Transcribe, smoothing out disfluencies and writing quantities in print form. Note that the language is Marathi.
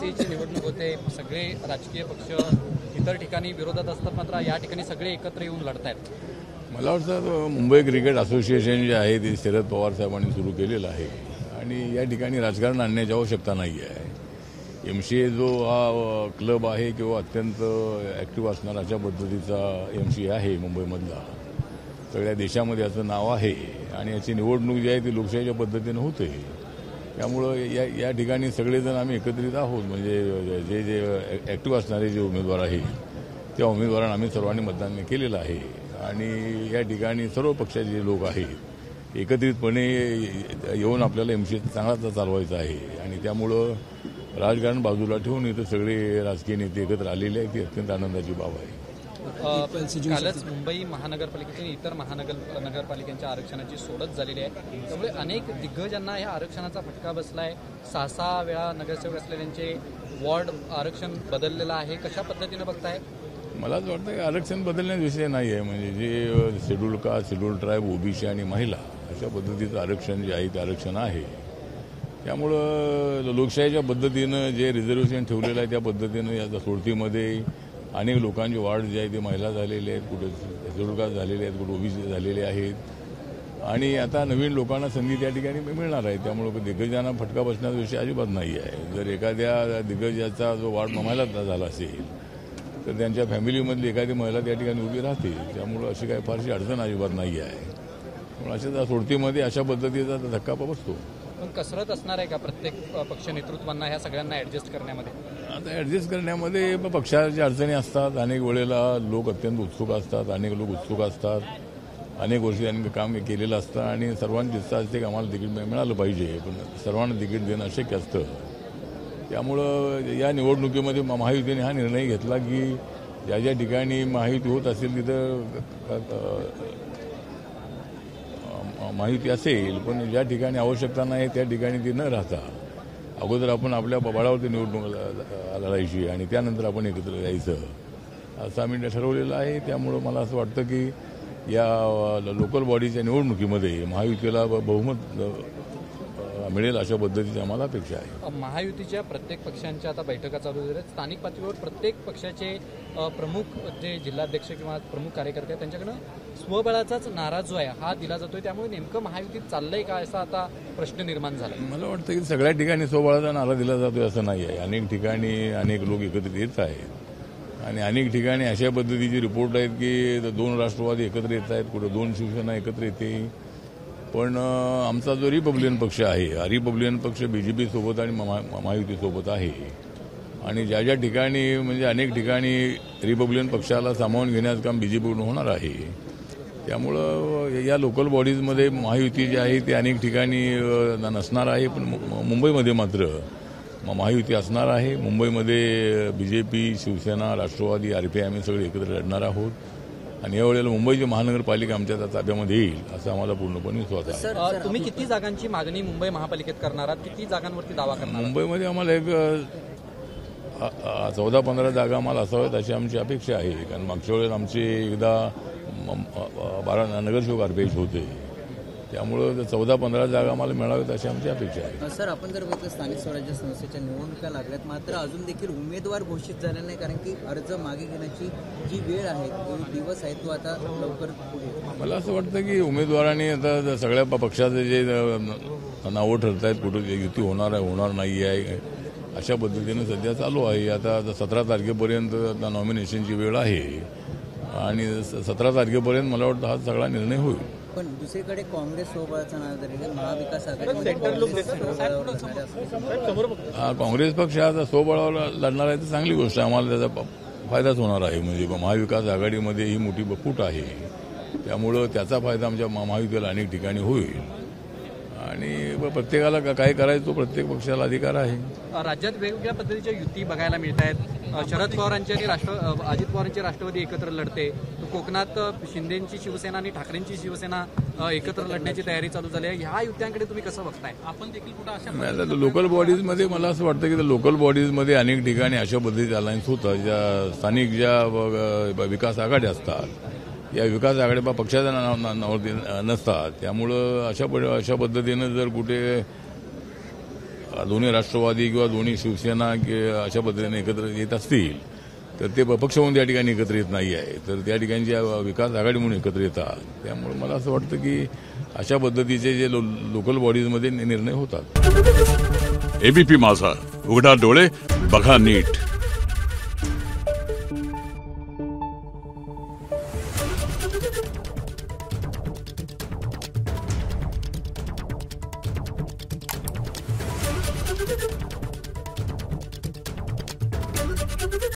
MCAची निवडणूक होते, सगळे राजकीय पक्ष इतर ठिकाणी विरोधात असतात, मात्र या ठिकाणी सगळे एकत्र येऊन लढतायत. मला वाटतं मुंबई क्रिकेट असोसिएशन जे आहे ते शरद पवार साहेबांनी सुरू केलेलं आहे आणि या ठिकाणी राजकारण आणण्याची आवश्यकता नाही आहे. MCA जो हा क्लब आहे किंवा अत्यंत ॲक्टिव्ह असणारा अशा पद्धतीचा MCA आहे मुंबईमधला, सगळ्या देशामध्ये याचं नाव आहे आणि याची निवडणूक जी आहे ती लोकशाहीच्या पद्धतीनं होते. त्यामुळं या ठिकाणी सगळेजण आम्ही एकत्रित आहोत. म्हणजे जे ॲक्टिव्ह असणारे जे उमेदवार आहेत त्या उमेदवारांना आम्ही सर्वांनी मतदान केलेलं आहे आणि या ठिकाणी सर्व पक्षाचे जे लोक आहेत एकत्रितपणे येऊन आपल्याला MCA चांगला चालवायचा आहे आणि त्यामुळं राजकारण बाजूला ठेवून इथं सगळे राजकीय नेते एकत्र आलेले आहेत. ती अत्यंत आनंदाची बाब आहे. कालच मुंबई महानगरपालिकेची इतर नगरपालिकांच्या आरक्षणाची सोडत झालेली आहे, त्यामुळे अनेक दिग्गजांना या आरक्षणाचा फटका बसलाय. 6 वेळा नगरसेवक असलेल्यांचे वॉर्ड आरक्षण बदललेलं आहे. कशा पद्धतीनं बघताय? मला असं वाटतं की आरक्षण बदलण्याचा विषय नाही आहे. म्हणजे जे schedule caste, schedule tribe, OBC आणि महिला अशा पद्धतीचं आरक्षण जे आहे ते आरक्षण आहे. त्यामुळं लोकशाहीच्या पद्धतीनं जे रिझर्वेशन ठेवलेलं आहे त्या पद्धतीनं या सोडतीमध्ये अनेक लोकांचे वार्ड जे आहे ते महिला झालेले आहेत, कुठे शेड्यूल कास्ट झालेले आहेत, कुठे OBC झालेले आहेत आणि आता नवीन लोकांना संधी त्या ठिकाणी मिळणार आहे. त्यामुळं दिग्गजांना फटका बसण्याचा विषय अजिबात नाही आहे. जर एखाद्या दिग्गजाचा जो वार्ड महिला झाला असेल तर त्यांच्या फॅमिलीमधली एखादी महिला त्या ठिकाणी उभी राहते. त्यामुळं अशी काही फारशी अडचण अजिबात नाही आहे. पण अशा सोडतीमध्ये अशा पद्धतीचा धक्का बसतो. पण कसरत असणार आहे का प्रत्येक पक्ष नेतृत्वांना ह्या सगळ्यांना ॲडजस्ट करण्यामध्ये? आता ॲडजस्ट करण्यामध्ये पक्षाच्या अडचणी असतात. अनेक वेळेला लोक अत्यंत उत्सुक असतात, अनेक लोक उत्सुक असतात, अनेक वर्षी त्यांनी काम केलेलं असतं आणि सर्वांची इच्छा असते की आम्हाला तिकीट मिळालं पाहिजे, पण सर्वांना तिकीट देणं अशक्य असतं. त्यामुळं या निवडणुकीमध्ये महायुतीने हा निर्णय घेतला की ज्या ज्या ठिकाणी महायुती होत असेल तिथं माहिती असेल, पण ज्या ठिकाणी आवश्यकता नाही त्या ठिकाणी ती न राहता अगोदर आपण आपल्या बळावरती निवडणूक लढायची आणि त्यानंतर आपण एकत्र यायचं असं आम्ही ठरवलेलं आहे. त्यामुळं मला असं वाटतं की या लोकल बॉडीच्या निवडणुकीमध्ये महायुतीला बहुमत मिळेल अशा पद्धतीची आम्हाला अपेक्षा आहे. महायुतीच्या प्रत्येक पक्षांच्या आता बैठका चालू झाल्या. स्थानिक पातळीवर प्रत्येक पक्षाचे प्रमुख जे जिल्हाध्यक्ष किंवा प्रमुख कार्यकर्ते त्यांच्याकडनं स्वबळाचाच नारा जो आहे हा दिला जातोय. त्यामुळे नेमकं महायुतीत चाललंय का असा आता प्रश्न निर्माण झाला. मला वाटतं की सगळ्या ठिकाणी स्वबळाचा नारा दिला जातोय असं नाही आहे. अनेक ठिकाणी अनेक लोक एकत्रित येत आहेत आणि अनेक ठिकाणी अशा पद्धतीचे रिपोर्ट आहेत की 2 राष्ट्रवादी एकत्र येत आहेत, कुठे 2 शिवसेना एकत्र येते. पण आमचा जो रिपब्लिकन पक्ष आहे हा रिपब्लिकन पक्ष BJP सोबत आणि महायुतीसोबत आहे आणि ज्या ज्या ठिकाणी म्हणजे अनेक ठिकाणी रिपब्लिकन पक्षाला सामावून घेण्याचं काम BJPकडून होणार आहे. त्यामुळं या लोकल बॉडीजमध्ये महायुती जी आहे ती अनेक ठिकाणी नसणार आहे, पण मुंबईमध्ये मात्र महायुती असणार आहे. मुंबईमध्ये BJP, शिवसेना, राष्ट्रवादी, RPI आम्ही सगळे एकत्र लढणार आहोत आणि यावेळेला मुंबईची महानगरपालिका आमच्या ताब्यामध्ये येईल असं आम्हाला पूर्णपणे विश्वास आहे. तुम्ही किती जागांची मागणी मुंबई महापालिकेत करणार आहात? किती जागांवरती दावा करणार? मुंबईमध्ये आम्हाला एक 14-15 जागा आम्हाला असाव्यात अशी आमची अपेक्षा आहे. कारण मागच्या वेळेला आमचे एकदा 12 नगरसेवक RPI होते. त्यामुळं 14-15 जागा आम्हाला मिळाव्यात अशी आमची अपेक्षा आहे. सर, आपण जर बघितलं स्थानिक स्वराज्य संस्थेच्या निवडणुका लागल्यात, मात्र अजून देखील उमेदवार घोषित झाले नाही. कारण की अर्ज मागे घेण्याची जी वेळ आहे, दिवस आहे, तो आता लवकर पुढे. मला असं वाटतं की उमेदवारांनी आता सगळ्या पक्षाचे जे नावं ठरत आहेत, कुठं युती होणार आहे, होणार नाही आहे, अशा पद्धतीनं सध्या चालू आहे. आता 17 तारखेपर्यंत नॉमिनेशनची वेळ आहे आणि 17 तारखेपर्यंत मला वाटतं हा सगळा निर्णय होईल. पण दुसरीकडे काँग्रेस सोबळाचा नाव महाविकास आघाडी काँग्रेस पक्ष आता स्वबळावर लढणार आहे तर चांगली गोष्ट आहे. आम्हाला त्याचा फायदाच होणार आहे. म्हणजे महाविकास आघाडीमध्ये ही मोठी फूट आहे. त्यामुळं त्याचा फायदा आमच्या महायुतीला अनेक ठिकाणी होईल आणि प्रत्येकाला काय करायचं तो प्रत्येक पक्षाला अधिकार आहे. राज्यात वेगवेगळ्या पद्धतीच्या युती बघायला मिळत आहेत. शरद पवारांची आणि अजित पवारांची राष्ट्रवादी एकत्र लढते. कोकणात शिंदेची शिवसेना आणि ठाकरेंची शिवसेना एकत्र लढण्याची तयारी चालू झाली आहे. ह्या युत्यांकडे तुम्ही कसं बघताय? आपण देखील कुठं अशा लोकल बॉडीजमध्ये मला असं वाटतं की लोकल बॉडीजमध्ये अनेक ठिकाणी अशा पद्धतीचे अलायन्स होतात. ज्या स्थानिक ज्या विकास आघाड्या असतात या विकास आघाड्या पक्षाच्या नावावरती नसतात. त्यामुळं अशा पद्धतीनं जर कुठे दोन्ही राष्ट्रवादी किंवा दोन्ही शिवसेना अशा पद्धतीने एकत्र येत असतील तर ते पक्ष म्हणून त्या ठिकाणी एकत्र येत नाही आहे, तर त्या ठिकाणी विकास आघाडी म्हणून एकत्र येतात. त्यामुळे मला असं वाटतं की अशा पद्धतीचे जे लोकल बॉडीजमध्ये निर्णय होतात. एबीपी माझा, उघडा डोळे बघा नीट.